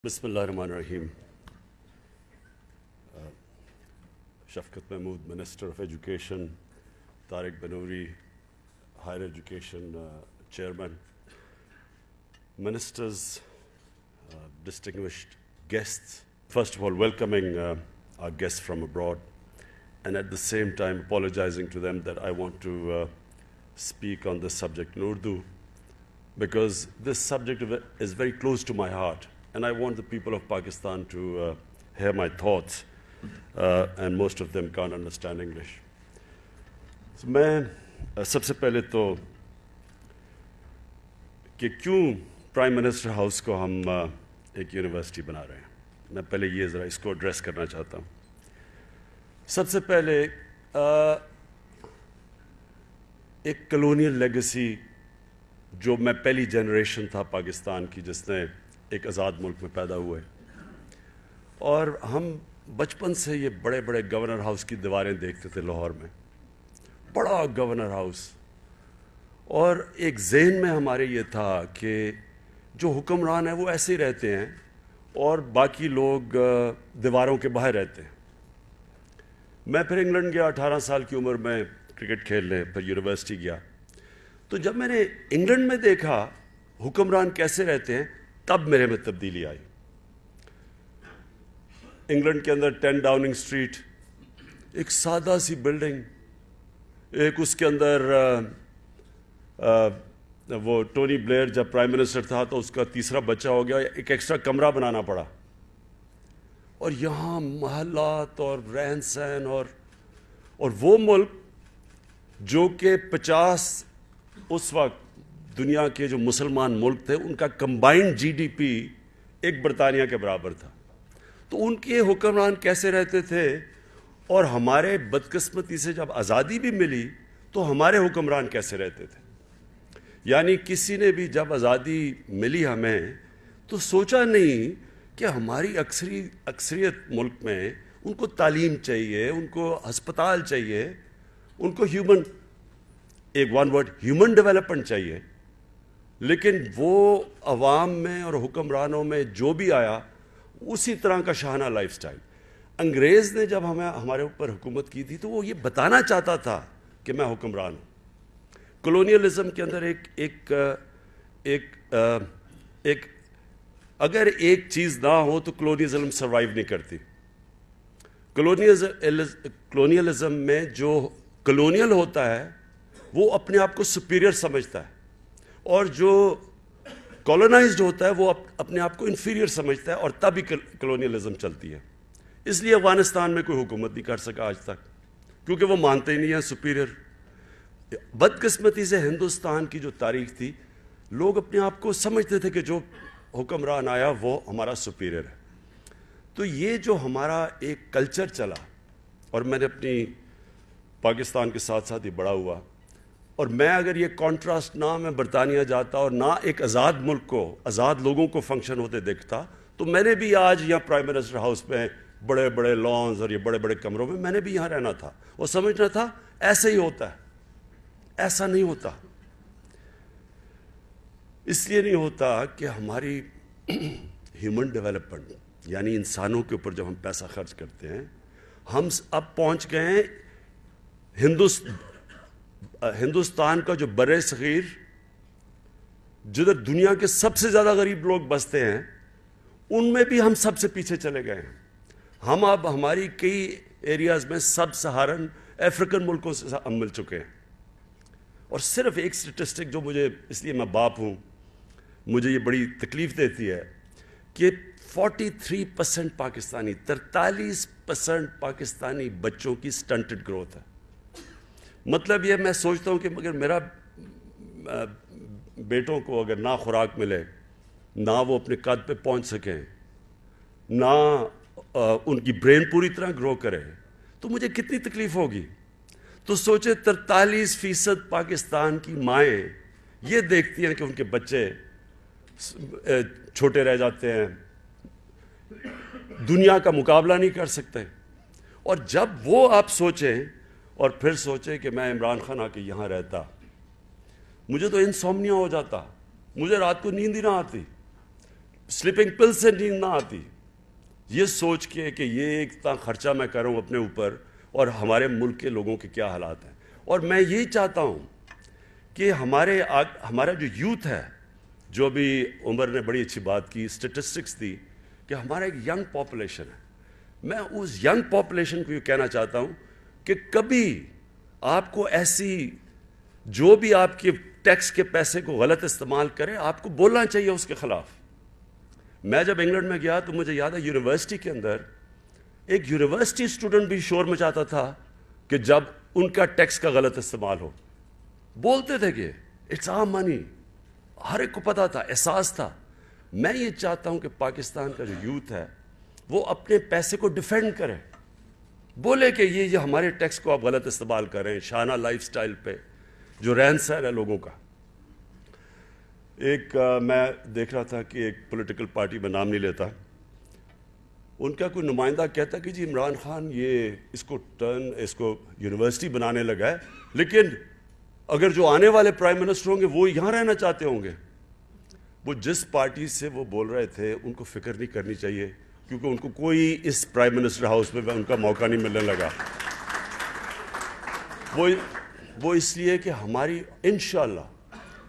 Bismillah ar-Rahman ar-Rahim. Shafkat Mahmood, Minister of Education, Tariq Banouri, Higher Education Chairman, Ministers, distinguished guests. First of all, welcoming our guests from abroad, and at the same time apologizing to them that I want to speak on this subject in Urdu, because this subject is very close to my heart, and I want the people of Pakistan to hear my thoughts, and most of them can't understand English. So میں سب سے پہلے تو کہ کیوں prime minister house کو ہم ایک university بنا رہے ہیں، میں پہلے یہ ذرا اس کو ایڈریس کرنا چاہتا ہوں. سب سے پہلے ایک کلونیل لیگسی جو میں پہلی جنریشن تھا پاکستان کی جس نے ایک آزاد ملک میں پیدا ہوئے، اور ہم بچپن سے یہ بڑے بڑے گورنر ہاؤس کی دیواریں دیکھتے تھے لاہور میں، بڑا گورنر ہاؤس، اور ایک ذہن میں ہمارے یہ تھا کہ جو حکمران ہیں وہ ایسے ہی رہتے ہیں اور باقی لوگ دیواروں کے باہر رہتے ہیں. میں پھر انگلینڈ گیا 18 سال کی عمر میں کرکٹ کھیلنے، پھر یونیورسٹی گیا. تو جب میں نے انگلینڈ میں دیکھا حکمران کیسے رہتے ہیں تب میرے میں تبدیلی آئی. انگلینڈ کے اندر 10 ڈاؤننگ اسٹریٹ، ایک سادہ سی بلڈنگ، ایک اس کے اندر وہ ٹونی بلیئر جب پرائم منسٹر تھا تو اس کا تیسرا بچہ ہو گیا، ایک ایکسٹرا کمرہ بنانا پڑا. اور یہاں محلات اور رہن سہن اور وہ ملک جو کہ 50 اس وقت دنیا کے جو مسلمان ملک تھے ان کا کمبائنڈ جی ڈی پی ایک برطانیہ کے برابر تھا. تو ان کے حکمران کیسے رہتے تھے، اور ہمارے بدقسمتی سے جب آزادی بھی ملی تو ہمارے حکمران کیسے رہتے تھے. یعنی کسی نے بھی جب آزادی ملی ہمیں تو سوچا نہیں کہ ہماری اکثریت ملک میں ان کو تعلیم چاہیے، ان کو ہسپتال چاہیے، ان کو ون ورڈ ہیومن ڈیولپمنٹ چاہیے. لیکن وہ عوام میں اور حکمرانوں میں جو بھی آیا اسی طرح کا شاہانہ لائف سٹائل. انگریز نے جب ہمارے اوپر حکومت کی تھی تو وہ یہ بتانا چاہتا تھا کہ میں حکمران ہوں. کلونیلزم کے اندر ایک اگر ایک چیز نہ ہو تو کلونیلزم سروائیو نہیں کرتی. کلونیلزم میں جو کلونیل ہوتا ہے وہ اپنے آپ کو سپیریئر سمجھتا ہے، اور جو کالونائزڈ ہوتا ہے وہ اپنے آپ کو انفیریئر سمجھتا ہے، اور تب ہی کلونیلزم چلتی ہے. اس لیے افغانستان میں کوئی حکومت نہیں کر سکا آج تک، کیونکہ وہ مانتے ہی نہیں ہیں سپیریئر. بدقسمتی سے ہندوستان کی جو تاریخ تھی، لوگ اپنے آپ کو سمجھتے تھے کہ جو حکمران آیا وہ ہمارا سپیریئر ہے. تو یہ جو ہمارا ایک کلچر چلا، اور میں نے اپنی پاکستان کے ساتھ ساتھ ہی بڑا ہوا، اور میں اگر یہ کانٹراسٹ نہ میں برطانیہ جاتا اور نہ ایک آزاد ملک کو، آزاد لوگوں کو فنکشن ہوتے دیکھتا، تو میں نے بھی آج یہاں پرائم منسٹر ہاؤس میں بڑے بڑے لانز اور یہ بڑے بڑے کمروں میں نے بھی یہاں رہنا تھا اور سمجھنا تھا ایسے ہی ہوتا ہے. ایسا نہیں ہوتا. اس لیے نہیں ہوتا کہ ہماری ہیومن ڈیولپمنٹ یعنی انسانوں کے اوپر جب ہم پیسہ خرچ کرتے ہیں، ہم اب پہنچ گئے ہیں ہندوستان کا جو بر صغیر جدھر دنیا کے سب سے زیادہ غریب لوگ بستے ہیں ان میں بھی ہم سب سے پیچھے چلے گئے ہیں. ہم اب ہماری کئی ایریاز میں سب سہارن افریقن ملکوں سے ہم مل چکے ہیں. اور صرف ایک سٹیٹسٹک جو مجھے، اس لیے میں باپ ہوں، مجھے یہ بڑی تکلیف دیتی ہے کہ 43% پاکستانی 43% پاکستانی بچوں کی سٹنٹڈ گروتھ ہے. مطلب یہ میں سوچتا ہوں کہ مگر میرا بیٹوں کو اگر نہ خوراک ملے، نہ وہ اپنے قد پہ پہنچ سکیں، نہ ان کی برین پوری طرح گرو کرے، تو مجھے کتنی تکلیف ہوگی. تو سوچے 43% پاکستان کی مائیں یہ دیکھتی ہیں کہ ان کے بچے چھوٹے رہ جاتے ہیں، دنیا کا مقابلہ نہیں کر سکتے. اور جب وہ آپ سوچیں اور پھر سوچیں کہ میں عمران خان آ کے یہاں رہتا، مجھے تو انسومنیا ہو جاتا، مجھے رات کو نیند ہی نہ آتی. سلیپنگ پل سے نیند نہ آتی، یہ سوچ کے کہ یہ اتنا خرچہ میں کر رہا ہوں اپنے اوپر اور ہمارے ملک کے لوگوں کے کیا حالات ہیں. اور میں یہی چاہتا ہوں کہ ہمارا جو یوتھ ہے، جو بھی عمر نے بڑی اچھی بات کی، اسٹیٹسٹکس دی کہ ہمارا ایک ینگ پاپولیشن ہے. میں اس ینگ پاپولیشن کو یہ کہنا چاہتا ہوں کہ کبھی آپ کو ایسی جو بھی آپ کے ٹیکس کے پیسے کو غلط استعمال کرے، آپ کو بولنا چاہیے اس کے خلاف. میں جب انگلینڈ میں گیا تو مجھے یاد ہے یونیورسٹی کے اندر ایک یونیورسٹی اسٹوڈنٹ بھی شور مچاتا تھا کہ جب ان کا ٹیکس کا غلط استعمال ہو، بولتے تھے کہ اٹس آور منی. ہر ایک کو پتا تھا، احساس تھا. میں یہ چاہتا ہوں کہ پاکستان کا جو یوتھ ہے وہ اپنے پیسے کو ڈیفینڈ کرے، بولے کہ یہ ہمارے ٹیکس کو آپ غلط استعمال کر رہے ہیں شانہ لائف سٹائل پہ، جو رہن سہن ہے لوگوں کا. ایک میں دیکھ رہا تھا کہ ایک پولیٹیکل پارٹی میں نام نہیں لیتا، ان کا کوئی نمائندہ کہتا کہ جی عمران خان اس کو یونیورسٹی بنانے لگا ہے، لیکن اگر جو آنے والے پرائم منسٹر ہوں گے وہ یہاں رہنا چاہتے ہوں گے. وہ جس پارٹی سے وہ بول رہے تھے ان کو فکر نہیں کرنی چاہیے، کیونکہ ان کو کوئی اس پرائم منسٹر ہاؤس میں ان کا موقع نہیں ملنے لگا. وہ اس لیے کہ ہماری انشاءاللہ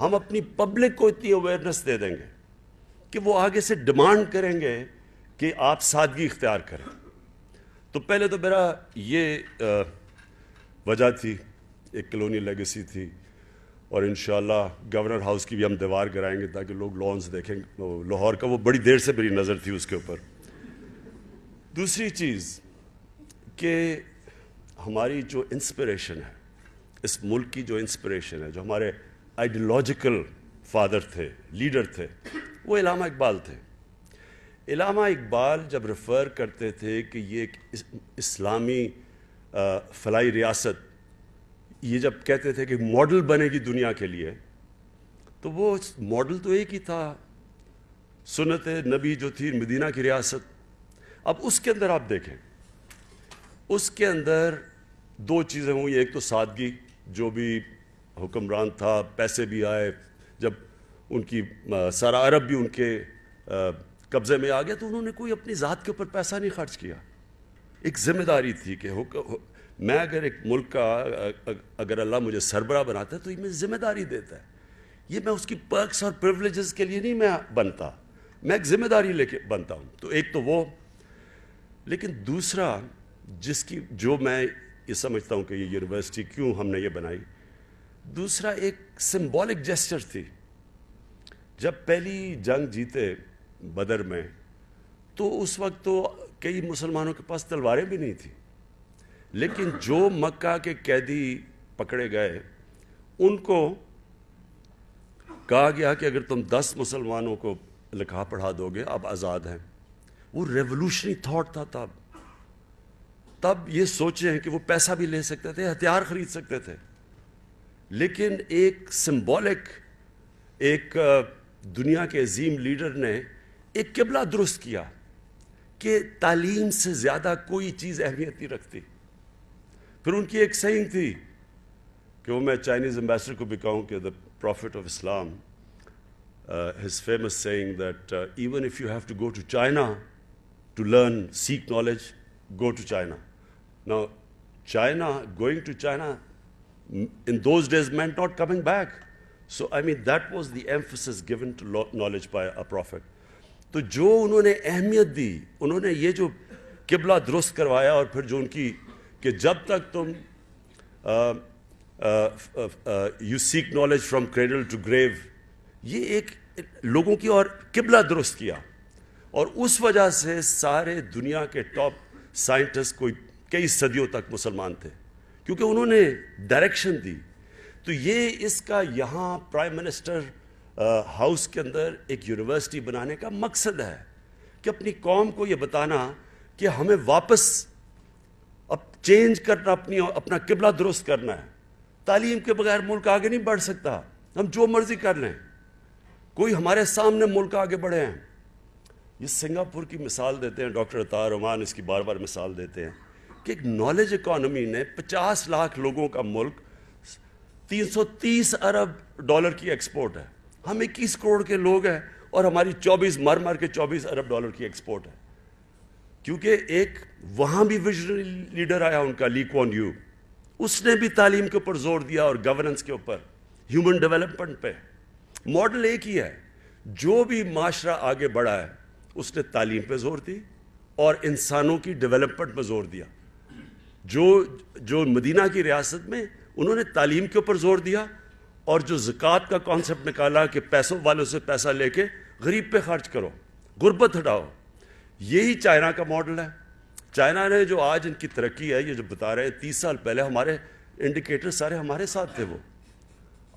ہم اپنی پبلک کو اتنی اویئرنیس دے دیں گے کہ وہ آگے سے ڈیمانڈ کریں گے کہ آپ سادگی اختیار کریں. تو پہلے تو میرا یہ وجہ تھی، ایک کلونی لیگیسی تھی، اور انشاءاللہ گورنر ہاؤس کی بھی ہم دیوار گرائیں گے تاکہ لوگ لانس دیکھیں. لاہور کا وہ بڑی دیر سے میری نظر تھی اس کے اوپر. دوسری چیز کہ ہماری جو انسپریشن ہے، اس ملک کی جو انسپریشن ہے، جو ہمارے آئیڈیالوجیکل فادر تھے، لیڈر تھے، وہ علامہ اقبال تھے. علامہ اقبال جب ریفر کرتے تھے کہ یہ ایک اسلامی فلاحی ریاست، یہ جب کہتے تھے کہ ماڈل بنے گی دنیا کے لیے، تو وہ ماڈل تو ایک ہی تھا، سنت نبی جو تھی مدینہ کی ریاست. اب اس کے اندر آپ دیکھیں، اس کے اندر دو چیزیں ہوئی. ایک تو سادگی، جو بھی حکمران تھا، پیسے بھی آئے، جب ان کی سارا عرب بھی ان کے قبضے میں آ گیا تو انہوں نے کوئی اپنی ذات کے اوپر پیسہ نہیں خرچ کیا. ایک ذمہ داری تھی کہ میں اگر ایک ملک کا اگر اللہ مجھے سربراہ بناتا ہے تو یہ مجھے ذمہ داری دیتا ہے. یہ میں اس کی پرکس اور پریولیجز کے لیے نہیں میں بنتا، میں ایک ذمہ داری لے کے بنتا ہوں. تو ایک تو وہ، لیکن دوسرا جو میں یہ سمجھتا ہوں کہ یہ یونیورسٹی کیوں ہم نے یہ بنائی، دوسرا ایک سمبولک جیسچر تھی. جب پہلی جنگ جیتے بدر میں تو اس وقت تو کئی مسلمانوں کے پاس تلواریں بھی نہیں تھیں، لیکن جو مکہ کے قیدی پکڑے گئے ان کو کہا گیا کہ اگر تم 10 مسلمانوں کو لکھا پڑھا دو گے آپ آزاد ہیں. وہ ریولوشنری تھاٹ تھا. تب یہ سوچیں کہ وہ پیسہ بھی لے سکتے تھے، ہتھیار خرید سکتے تھے، لیکن ایک سمبولک، ایک دنیا کے عظیم لیڈر نے ایک قبلہ درست کیا کہ تعلیم سے زیادہ کوئی چیز اہمیت نہیں رکھتی. پھر ان کی ایک سیئنگ تھی کہ وہ میں چائنیز امبیسڈر کو بھی کہوں کہ the prophet of Islam, his famous saying that even if you have to go to China to learn, seek knowledge, go to China. Now, going to China in those days meant not coming back. So, I mean, that was the emphasis given to knowledge by a prophet. تو جو انہوں نے اہمیت دی، انہوں نے یہ جو قبلہ درست کروایا، اور پھر جو ان کی کہ جب تک تم you seek knowledge from cradle to grave, یہ ایک لوگوں کی اور قبلہ درست کیا. اور اس وجہ سے سارے دنیا کے ٹاپ سائنٹسٹ کوئی کئی صدیوں تک مسلمان تھے، کیونکہ انہوں نے ڈائریکشن دی. تو یہ اس کا یہاں پرائم منسٹر ہاؤس کے اندر ایک یونیورسٹی بنانے کا مقصد ہے کہ اپنی قوم کو یہ بتانا کہ ہمیں واپس اب چینج کرنا، اپنا قبلہ درست کرنا ہے. تعلیم کے بغیر ملک آگے نہیں بڑھ سکتا. ہم جو مرضی کر لیں، کوئی ہمارے سامنے ملک آگے بڑھے ہیں. یہ سنگاپور کی مثال دیتے ہیں ڈاکٹر عطا رحمان، اس کی بار بار مثال دیتے ہیں کہ ایک نالج اکانومی نے 50 لاکھ لوگوں کا ملک، 330 ارب ڈالر کی ایکسپورٹ ہے. ہم 21 کروڑ کے لوگ ہیں، اور ہماری 24 مر کے 24 ارب ڈالر کی ایکسپورٹ ہے. کیونکہ ایک وہاں بھی ویژنری لیڈر آیا ان کا، لی کوان یو، اس نے بھی تعلیم کے اوپر زور دیا اور گورننس کے اوپر، ہیومن ڈیولپمنٹ پہ. ماڈل ایک ہی ہے، جو بھی معاشرہ آگے بڑھا ہے اس نے تعلیم پہ زور دی اور انسانوں کی ڈیولپمنٹ پہ زور دیا. جو مدینہ کی ریاست میں انہوں نے تعلیم کے اوپر زور دیا اور جو زکوٰۃ کا کانسیپٹ نکالا کہ پیسوں والوں سے پیسہ لے کے غریب پہ خرچ کرو، غربت ہٹاؤ. یہی چائنا کا ماڈل ہے. چائنا نے جو آج ان کی ترقی ہے، یہ جو بتا رہے ہیں 30 سال پہلے ہمارے انڈیکیٹر سارے ہمارے ساتھ تھے، وہ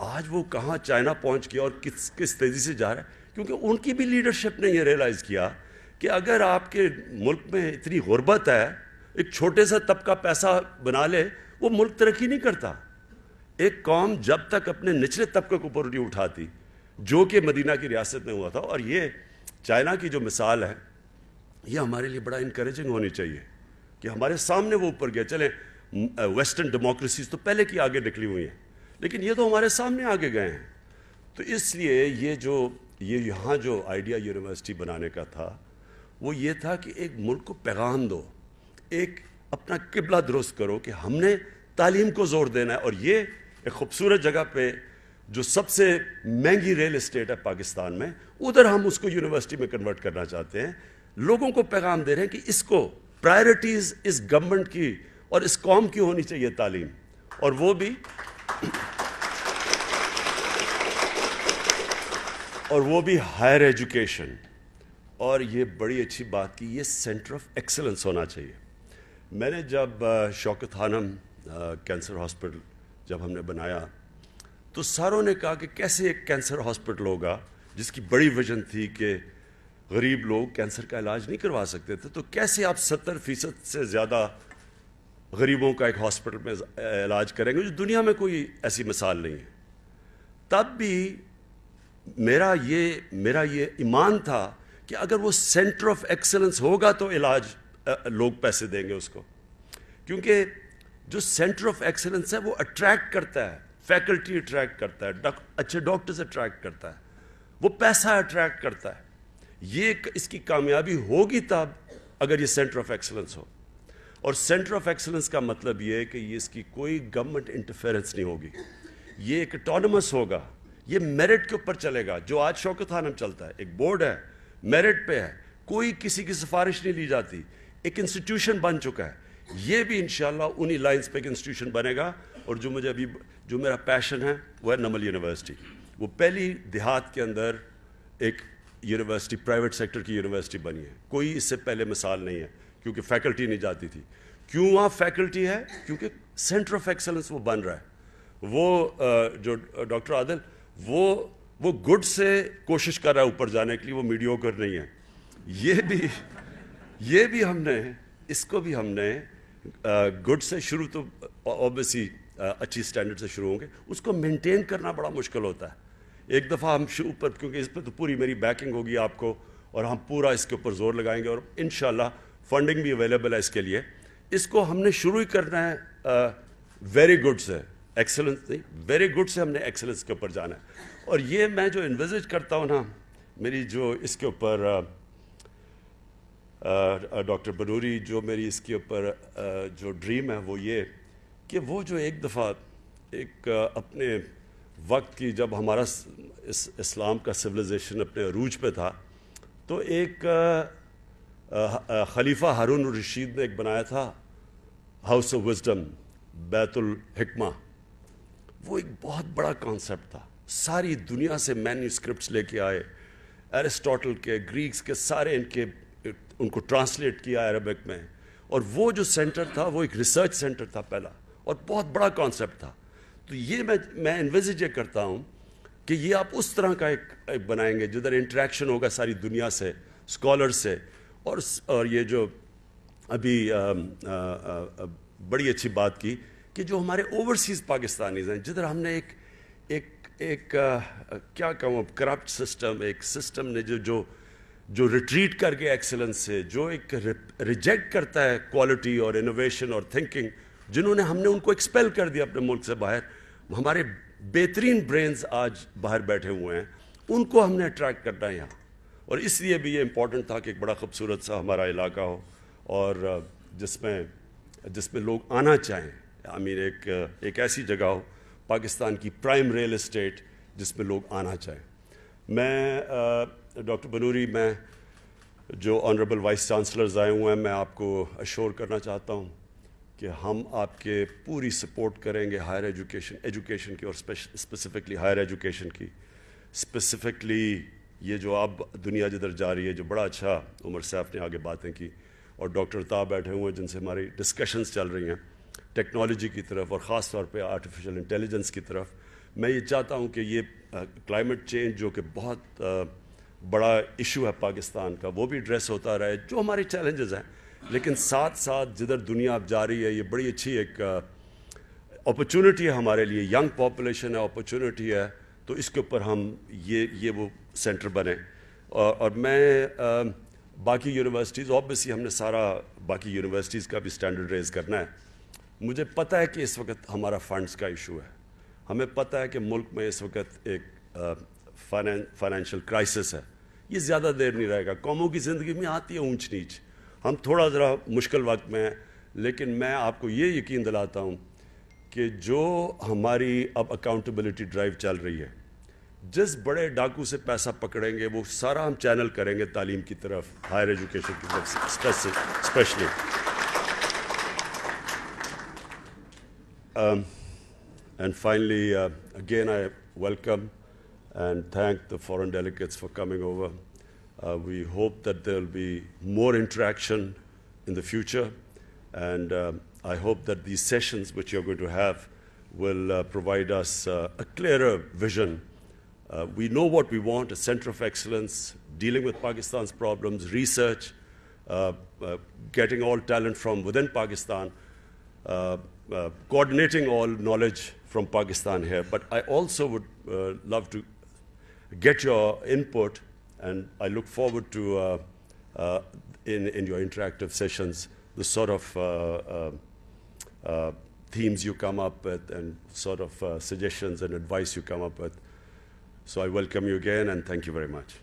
آج وہ کہاں چائنا پہنچ گیا اور کس تیزی سے جا رہا ہے. کیونکہ ان کی بھی لیڈرشپ نے یہ ریئلائز کیا کہ اگر آپ کے ملک میں اتنی غربت ہے، ایک چھوٹے سا طبقہ پیسہ بنا لے وہ ملک ترقی نہیں کرتا. ایک قوم جب تک اپنے نچلے طبقے کو اوپر نہیں اٹھاتی، جو کہ مدینہ کی ریاست میں ہوا تھا. اور یہ چائنا کی جو مثال ہے یہ ہمارے لیے بڑا انکریجنگ ہونی چاہیے کہ ہمارے سامنے وہ اوپر گیا. چلیں ویسٹرن ڈیموکریسیز تو پہلے کی آگے نکلی ہوئی ہیں، لیکن یہ تو ہمارے سامنے آگے گئے ہیں. تو اس لیے یہ یہاں جو آئیڈیا یونیورسٹی بنانے کا تھا وہ یہ تھا کہ ایک ملک کو پیغام دو، ایک اپنا قبلہ درست کرو کہ ہم نے تعلیم کو زور دینا ہے. اور یہ ایک خوبصورت جگہ پہ جو سب سے مہنگی ریل اسٹیٹ ہے پاکستان میں، ادھر ہم اس کو یونیورسٹی میں کنورٹ کرنا چاہتے ہیں. لوگوں کو پیغام دے رہے ہیں کہ اس کو پرائرٹیز اس گورنمنٹ کی اور اس قوم کی ہونی چاہیے تعلیم، اور وہ بھی ہائر ایجوکیشن. اور یہ بڑی اچھی بات کی، یہ سینٹر آف ایکسلنس ہونا چاہیے. میں نے جب شوکت خانم کینسر ہاسپٹل جب ہم نے بنایا تو ساروں نے کہا کہ کیسے ایک کینسر ہاسپٹل ہوگا جس کی بڑی ویژن تھی کہ غریب لوگ کینسر کا علاج نہیں کروا سکتے تھے، تو کیسے آپ 70% سے زیادہ غریبوں کا ایک ہاسپٹل میں علاج کریں گے، جو دنیا میں کوئی ایسی مثال نہیں ہے. تب بھی میرا یہ ایمان تھا کہ اگر وہ سینٹر آف ایکسلنس ہوگا تو علاج لوگ پیسے دیں گے اس کو. کیونکہ جو سینٹر آف ایکسلنس ہے وہ اٹریکٹ کرتا ہے، فیکلٹی اٹریکٹ کرتا ہے، اچھے ڈاکٹرز اٹریکٹ کرتا ہے، وہ پیسہ اٹریکٹ کرتا ہے. اس کی کامیابی ہوگی تب اگر یہ سینٹر آف ایکسلنس ہو. اور سینٹر آف ایکسلنس کا مطلب یہ ہے کہ اس کی کوئی گورنمنٹ انٹرفیرنس نہیں ہوگی، یہ ایک اٹانومس ہوگا، یہ میرٹ کے اوپر چلے گا. جو آج شوکت خانم چلتا ہے، ایک بورڈ ہے، میرٹ پہ ہے، کوئی کسی کی سفارش نہیں لی جاتی، ایک انسٹیٹیوشن بن چکا ہے. یہ بھی انشاءاللہ انہی لائنز پہ ایک انسٹیٹیوشن بنے گا. اور جو میرا پیشن ہے وہ ہے نمل یونیورسٹی. وہ پہلی دیہات کے اندر ایک یونیورسٹی، پرائیویٹ سیکٹر کی یونیورسٹی بنی ہے. کوئی اس سے پہلے مثال نہیں ہے، کیونکہ فیکلٹی نہیں جاتی تھی. کیوں وہاں فیکلٹی ہے؟ کیونکہ سینٹر آف ایکسلنس وہ بن رہا ہے. وہ جو ڈاکٹر عادل وہ گڈ سے کوشش کر رہا ہے اوپر جانے کے لیے، وہ میڈیوکر نہیں ہے. یہ بھی ہم نے اس کو بھی ہم نے گڈ سے شروع، تو اوبیسلی اچھی سٹینڈرڈ سے شروع ہوں گے، اس کو مینٹین کرنا بڑا مشکل ہوتا ہے. ایک دفعہ ہم شروع پر، کیونکہ اس پہ تو پوری میری بیکنگ ہوگی آپ کو، اور ہم پورا اس کے اوپر زور لگائیں گے، اور انشاءاللہ فنڈنگ بھی اویلیبل ہے اس کے لیے. اس کو ہم نے شروع ہی کرنا ہے ویری گڈ سے، ایکسلنس نہیں، ویری گڈ سے ہم نے ایکسلنس کے اوپر جانا ہے. اور یہ میں جو انویزج کرتا ہوں نا، میری جو اس کے اوپر ڈاکٹر بنوری، جو میری اس کے اوپر جو ڈریم ہے وہ یہ کہ وہ جو ایک دفعہ ایک اپنے وقت کی، جب ہمارا اسلام کا سویلائزیشن اپنے عروج پہ تھا، تو ایک خلیفہ ہارون الرشید نے ایک بنایا تھا ہاؤس آف وزڈم، بیت الحکمہ. وہ ایک بہت بڑا کانسیپٹ تھا. ساری دنیا سے مینیوسکرپٹس لے کے آئے، ایرسٹوٹل کے، گریکس کے، سارے ان کو ٹرانسلیٹ کیا عربک میں. اور وہ جو سینٹر تھا وہ ایک ریسرچ سینٹر تھا پہلا، اور بہت بڑا کانسیپٹ تھا. تو یہ میں انویزج یہ کرتا ہوں کہ یہ آپ اس طرح کا ایک بنائیں گے جدھر انٹریکشن ہوگا ساری دنیا سے، اسکالر سے. اور یہ جو ابھی بڑی اچھی بات کی کہ جو ہمارے اوورسیز پاکستانیز ہیں، جدھر ہم نے ایک کیا کہوں، کرپٹ سسٹم، ایک سسٹم نے جو ریٹریٹ کر کے ایکسلنس سے، جو ایک ریجیکٹ کرتا ہے کوالٹی اور انوویشن اور تھنکنگ، ہم نے ان کو ایکسپیل کر دیا اپنے ملک سے باہر. ہمارے بہترین برینز آج باہر بیٹھے ہوئے ہیں، ان کو ہم نے اٹریکٹ کرنا ہے یہاں. اور اس لیے بھی یہ امپورٹنٹ تھا کہ ایک بڑا خوبصورت سا ہمارا علاقہ ہو اور جس میں لوگ آنا چاہیں. ایک ایسی جگہ ہو پاکستان کی پرائم ریل اسٹیٹ جس میں لوگ آنا چاہیں. میں ڈاکٹر بنوری، میں جو آنریبل وائس چانسلرز آئے ہوئے ہیں، میں آپ کو اشور کرنا چاہتا ہوں کہ ہم آپ کے پوری سپورٹ کریں گے ہائر ایجوکیشن کی، اور اسپیسیفکلی ہائر ایجوکیشن کی. اسپیسیفکلی یہ جو اب دنیا جدھر جا رہی ہے، جو بڑا اچھا عمر سیف نے آگے باتیں کی، اور ڈاکٹر طاہر بیٹھے ہوئے ہیں جن سے ہماری ڈسکشنز چل رہی ہیں ٹیکنالوجی کی طرف، اور خاص طور پہ آرٹیفیشل انٹیلیجنس کی طرف. میں یہ چاہتا ہوں کہ یہ کلائمیٹ چینج جو کہ بہت بڑا ایشو ہے پاکستان کا، وہ بھی ایڈریس ہوتا رہے، جو ہمارے چیلنجز ہیں، لیکن ساتھ ساتھ جدھر دنیا اب جا رہی ہے، یہ بڑی اچھی ایک اپرچونٹی ہے ہمارے لیے. ینگ پاپولیشن ہے، اپرچونٹی ہے، تو اس کے اوپر ہم یہ وہ سینٹر بنیں. اور میں باقی یونیورسٹیز، آبویسلی ہم نے سارا باقی یونیورسٹیز کا بھی اسٹینڈرڈ ریز کرنا ہے. مجھے پتہ ہے کہ اس وقت ہمارا فنڈز کا ایشو ہے، ہمیں پتہ ہے کہ ملک میں اس وقت ایک فائنینشیل کرائسس ہے. یہ زیادہ دیر نہیں رہے گا. قوموں کی زندگی میں آتی ہے اونچ نیچ، ہم تھوڑا ذرا مشکل وقت میں ہیں، لیکن میں آپ کو یہ یقین دلاتا ہوں کہ جو ہماری اب اکاؤنٹیبلٹی ڈرائیو چل رہی ہے، جس بڑے ڈاکو سے پیسہ پکڑیں گے وہ سارا ہم چینل کریں گے تعلیم کی طرف، ہائر ایجوکیشن کی طرف especially. And finally, again, I welcome and thank the foreign delegates for coming over. We hope that there will be more interaction in the future, and I hope that these sessions which you're going to have will provide us a clearer vision. We know what we want: a center of excellence, dealing with Pakistan's problems, research, getting all talent from within Pakistan, coordinating all knowledge from Pakistan here. But I also would love to get your input, and I look forward to, in your interactive sessions, the sort of themes you come up with and sort of suggestions and advice you come up with. So I welcome you again, and thank you very much.